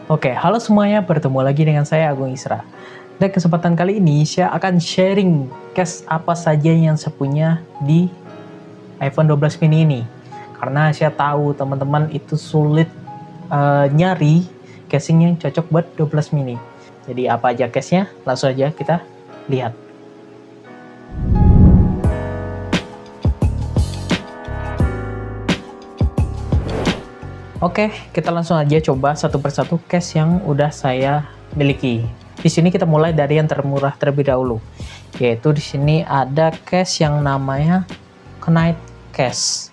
Oke, halo semuanya, bertemu lagi dengan saya Agung Isra. Dan kesempatan kali ini saya akan sharing case apa saja yang saya punya di iPhone 12 mini ini. Karena saya tahu teman-teman itu sulit nyari casing yang cocok buat 12 mini. Jadi apa aja case-nya? Langsung aja kita lihat. Oke, kita langsung aja coba satu persatu case yang udah saya miliki. Di sini kita mulai dari yang termurah terlebih dahulu. Yaitu di sini ada case yang namanya Knight Case.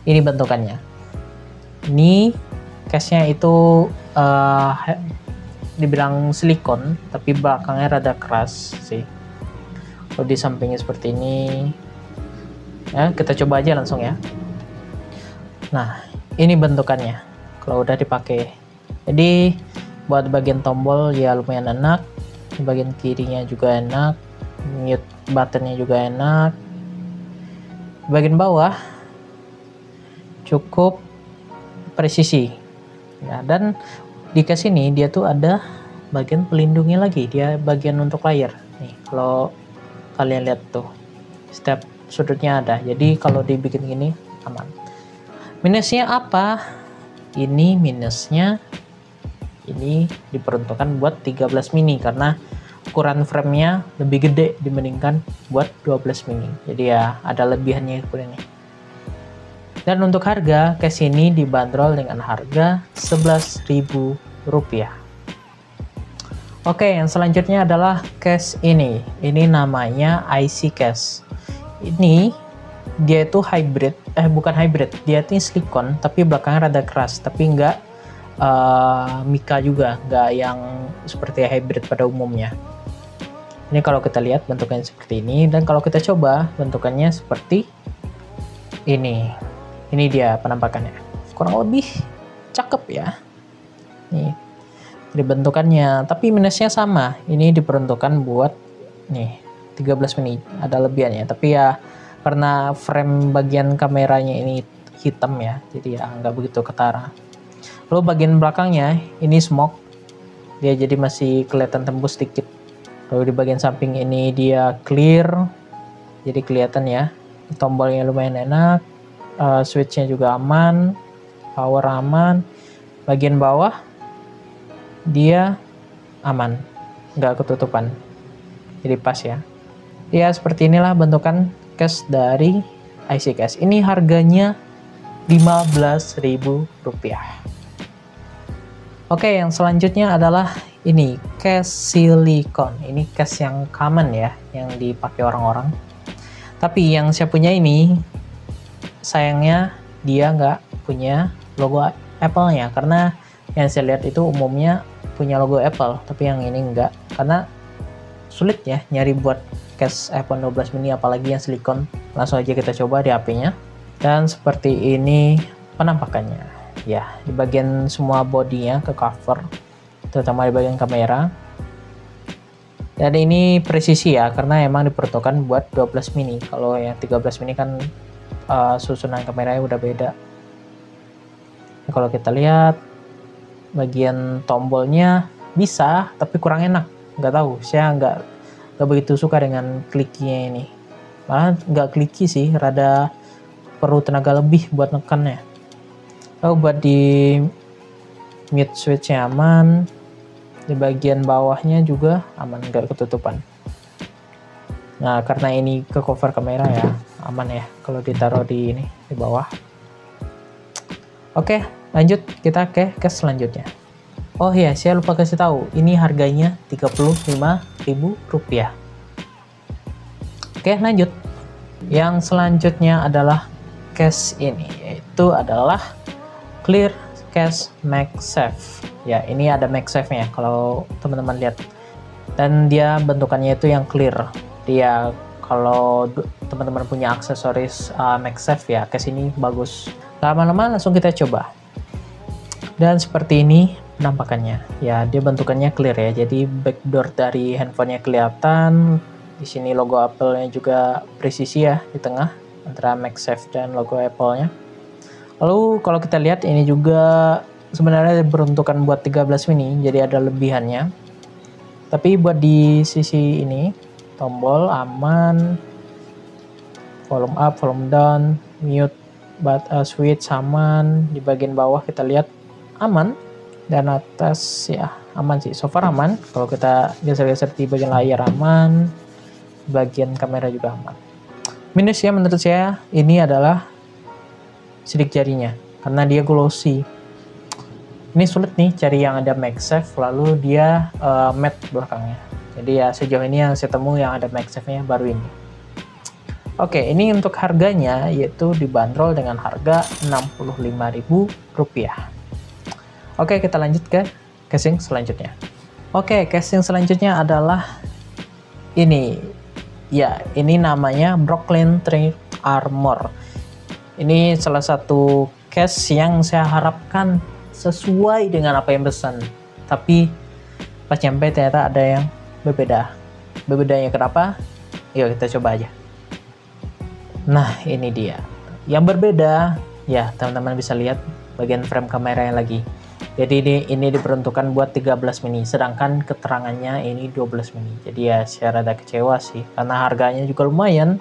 Ini bentukannya. Ini case-nya itu dibilang silikon, tapi belakangnya rada keras sih. Kalau di sampingnya seperti ini. Ya, kita coba aja langsung ya. Nah, ini bentukannya kalau udah dipakai. Jadi buat bagian tombol ya lumayan enak, bagian kirinya juga enak, mute buttonnya juga enak, bagian bawah cukup presisi ya. Dan di case ini dia tuh ada bagian pelindungnya lagi, dia bagian untuk layar nih. Kalau kalian lihat tuh setiap sudutnya ada, jadi kalau dibikin gini aman. Minusnya apa? Ini minusnya, ini diperuntukkan buat 13 mini karena ukuran framenya lebih gede dibandingkan buat 12 mini. Jadi ya ada lebihannya ini. Dan untuk harga, case ini dibanderol dengan harga Rp11.000. Oke, yang selanjutnya adalah case ini. Ini namanya IC case. Ini dia itu hybrid, bukan hybrid, dia itu silikon tapi belakangnya rada keras, tapi enggak mika juga, enggak yang seperti hybrid pada umumnya. Ini kalau kita lihat bentukannya seperti ini, dan kalau kita coba bentukannya seperti ini. Ini dia penampakannya, kurang lebih cakep ya. Nih bentukannya, tapi minusnya sama, ini diperuntukkan buat nih 13 mini, ada lebihannya, tapi ya karena frame bagian kameranya ini hitam ya, jadi ya nggak begitu ketara. Lalu bagian belakangnya ini smoke, dia jadi masih kelihatan tembus sedikit. Lalu di bagian samping ini dia clear, jadi kelihatan ya. Tombolnya lumayan enak, switchnya juga aman, power aman. Bagian bawah dia aman, nggak ketutupan, jadi pas ya. Ya seperti inilah bentukan case dari IC case. Ini harganya Rp15.000. Oke, yang selanjutnya adalah ini case silikon. Ini case yang common ya, yang dipakai orang-orang. Tapi yang saya punya ini sayangnya dia nggak punya logo Apple-nya, karena yang saya lihat itu umumnya punya logo Apple, tapi yang ini enggak, karena sulit ya nyari buat case iPhone 12 mini apalagi yang silikon. Langsung aja kita coba di HP-nya. Dan seperti ini penampakannya ya, di bagian semua bodinya ke cover, terutama di bagian kamera. Dan ini presisi ya, karena emang diperuntukkan buat 12 mini. Kalau yang 13 mini kan susunan kameranya udah beda. Nah, kalau kita lihat bagian tombolnya bisa, tapi kurang enak, nggak tahu, saya nggak begitu suka dengan klikinya ini. Malah nggak kliki sih, rada perlu tenaga lebih buat nekannya. Lalu buat di mute switch-nya aman, di bagian bawahnya juga aman, nggak ketutupan. Nah karena ini ke cover kamera ya, aman ya kalau ditaruh di ini di bawah. Oke, lanjut kita ke case selanjutnya. Oh ya, saya lupa kasih tahu, ini harganya Rp35.000. Oke, lanjut. Yang selanjutnya adalah case ini, yaitu adalah Clear Case MagSafe. Ya, ini ada MagSafe-nya kalau teman-teman lihat. Dan dia bentukannya itu yang clear. Dia kalau teman-teman punya aksesoris MagSafe ya, case ini bagus. Lama-lama langsung kita coba. Dan seperti ini penampakannya ya, dia bentukannya clear ya, jadi backdoor dari handphonenya kelihatan. Di sini logo Apple-nya juga presisi ya di tengah antara MagSafe dan logo Apple-nya. Lalu kalau kita lihat ini juga sebenarnya diperuntukkan buat 13 mini, jadi ada lebihannya. Tapi buat di sisi ini, tombol aman, volume up, volume down, mute, switch aman. Di bagian bawah kita lihat aman, dan atas ya aman sih, so far aman. Kalau kita geser-geser di bagian layar aman, bagian kamera juga aman. Minusnya menurut saya ini adalah sidik jarinya, karena dia glossy. Ini sulit nih cari yang ada MagSafe lalu dia matte belakangnya. Jadi ya sejauh ini yang saya temu yang ada MagSafe-nya baru ini. Oke, ini untuk harganya yaitu dibanderol dengan harga Rp65.000. Oke, kita lanjut ke casing selanjutnya. Oke, casing selanjutnya adalah ini. Ya, ini namanya Brooklyn Trade Armor. Ini salah satu case yang saya harapkan sesuai dengan apa yang pesan, tapi pas nyampe ternyata ada yang berbeda. Berbedanya kenapa? Yuk kita coba aja. Nah, ini dia yang berbeda ya, teman-teman bisa lihat bagian frame kameranya lagi. Jadi ini diperuntukkan buat 13 mini, sedangkan keterangannya ini 12 mini. Jadi ya saya rada kecewa sih, karena harganya juga lumayan.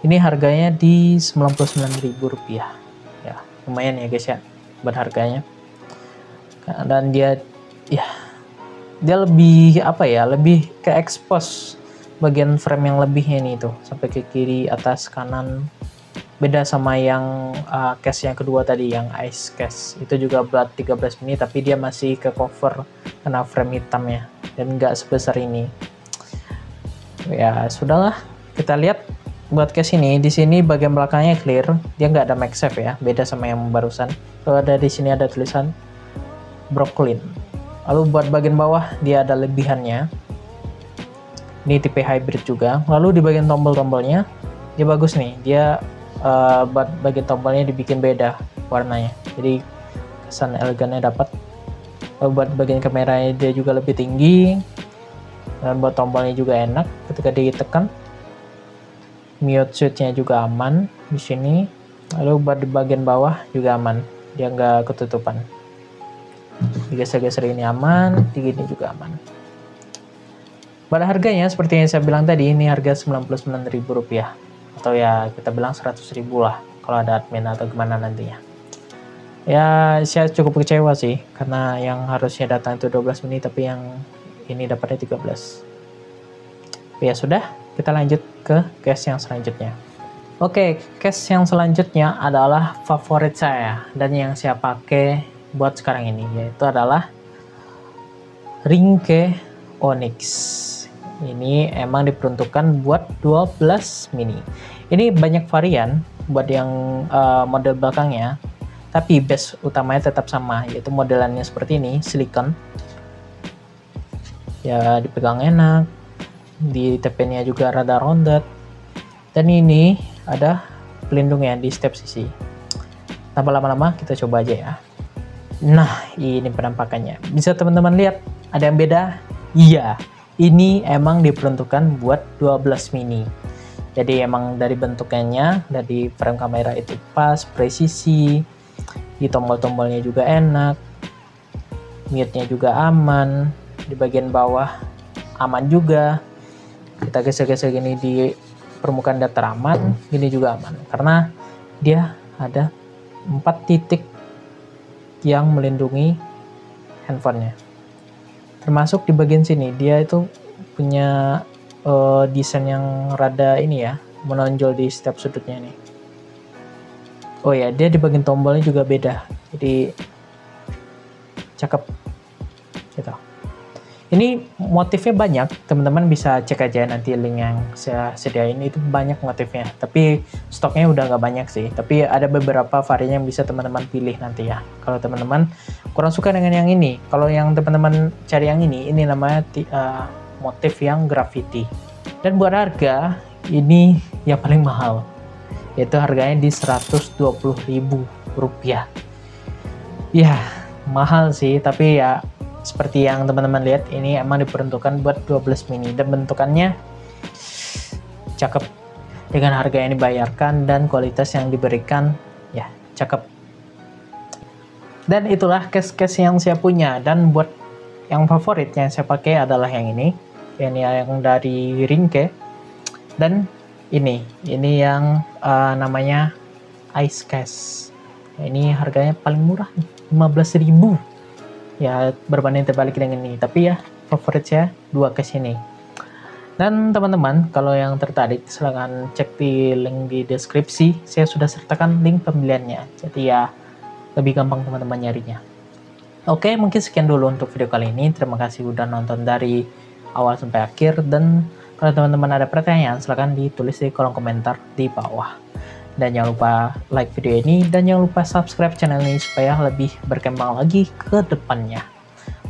Ini harganya di Rp99.000 ya, lumayan ya guys ya buat harganya. Dan dia lebih apa ya, lebih ke expose bagian frame yang lebihnya ini tuh sampai ke kiri, atas, kanan. Beda sama yang case yang kedua tadi, yang ice case itu juga buat 13 mini tapi dia masih ke cover karena frame hitamnya dan nggak sebesar ini. Ya sudahlah, kita lihat buat case ini. Di sini bagian belakangnya clear, dia nggak ada MagSafe ya, beda sama yang barusan. Kalau ada di sini ada tulisan Brooklyn. Lalu buat bagian bawah dia ada lebihannya. Ini tipe hybrid juga. Lalu di bagian tombol-tombolnya dia bagus nih. Dia buat bagian tombolnya dibikin beda warnanya. Jadi kesan elegannya dapat. Lalu buat bagian kameranya dia juga lebih tinggi. Dan buat tombolnya juga enak ketika ditekan. Mute switch-nya juga aman di sini. Lalu buat di bagian bawah juga aman. Dia nggak ketutupan. Digeser-geser ini aman, di gini juga aman. Pada harganya seperti yang saya bilang tadi, ini harga Rp99.000 atau ya kita bilang 100.000 lah kalau ada admin atau gimana nantinya. Ya saya cukup kecewa sih, karena yang harusnya datang itu 12 mini tapi yang ini dapatnya 13. Ya sudah, kita lanjut ke case yang selanjutnya. Oke, case yang selanjutnya adalah favorit saya dan yang saya pakai buat sekarang ini, yaitu adalah Ringke Onyx. Ini emang diperuntukkan buat 12 mini. Ini banyak varian buat yang model belakangnya, tapi base utamanya tetap sama, yaitu modelannya seperti ini, silikon. Ya dipegang enak, di TP-nya juga rada rounded, dan ini ada pelindungnya di setiap sisi. Tanpa lama-lama kita coba aja ya. Nah, ini penampakannya. Bisa teman-teman lihat ada yang beda? Iya, ini emang diperuntukkan buat 12 mini. Jadi emang dari bentuknya, dari frame kamera itu pas, presisi. Di tombol-tombolnya juga enak. Mute-nya juga aman. Di bagian bawah aman juga. Kita geser-geser gini di permukaan datar aman, gini juga aman. Karena dia ada 4 titik yang melindungi handphonenya. Termasuk di bagian sini dia itu punya desain yang rada ini ya, menonjol di setiap sudutnya nih. Oh ya, dia di bagian tombolnya juga beda, jadi cakep gitu. Ini motifnya banyak, teman-teman bisa cek aja nanti link yang saya sediain, itu banyak motifnya. Tapi stoknya udah nggak banyak sih, tapi ada beberapa varian yang bisa teman-teman pilih nanti ya. Kalau teman-teman kurang suka dengan yang ini, kalau yang teman-teman cari yang ini namanya motif yang graffiti. Dan buat harga, ini yang paling mahal, yaitu harganya di Rp120.000. Ya, mahal sih, tapi ya seperti yang teman-teman lihat, ini emang diperuntukkan buat 12 mini dan bentukannya cakep. Dengan harga yang dibayarkan dan kualitas yang diberikan, ya cakep. Dan itulah case-case yang saya punya. Dan buat yang favorit yang saya pakai adalah yang ini yang dari Ringke. Dan ini yang namanya Ice Case. Ini harganya paling murah nih, 15.000. Ya berbanding terbalik dengan ini. Tapi ya favorit saya dua case ini. Dan teman-teman, kalau yang tertarik silahkan cek di link di deskripsi. Saya sudah sertakan link pembeliannya. Jadi ya lebih gampang teman-teman nyarinya. Oke, mungkin sekian dulu untuk video kali ini. Terima kasih udah nonton dari awal sampai akhir. Dan kalau teman-teman ada pertanyaan, silahkan ditulis di kolom komentar di bawah. Dan jangan lupa like video ini. Dan jangan lupa subscribe channel ini supaya lebih berkembang lagi ke depannya.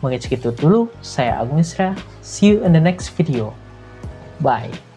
Mungkin segitu dulu. Saya Agung Isra. See you in the next video. Bye.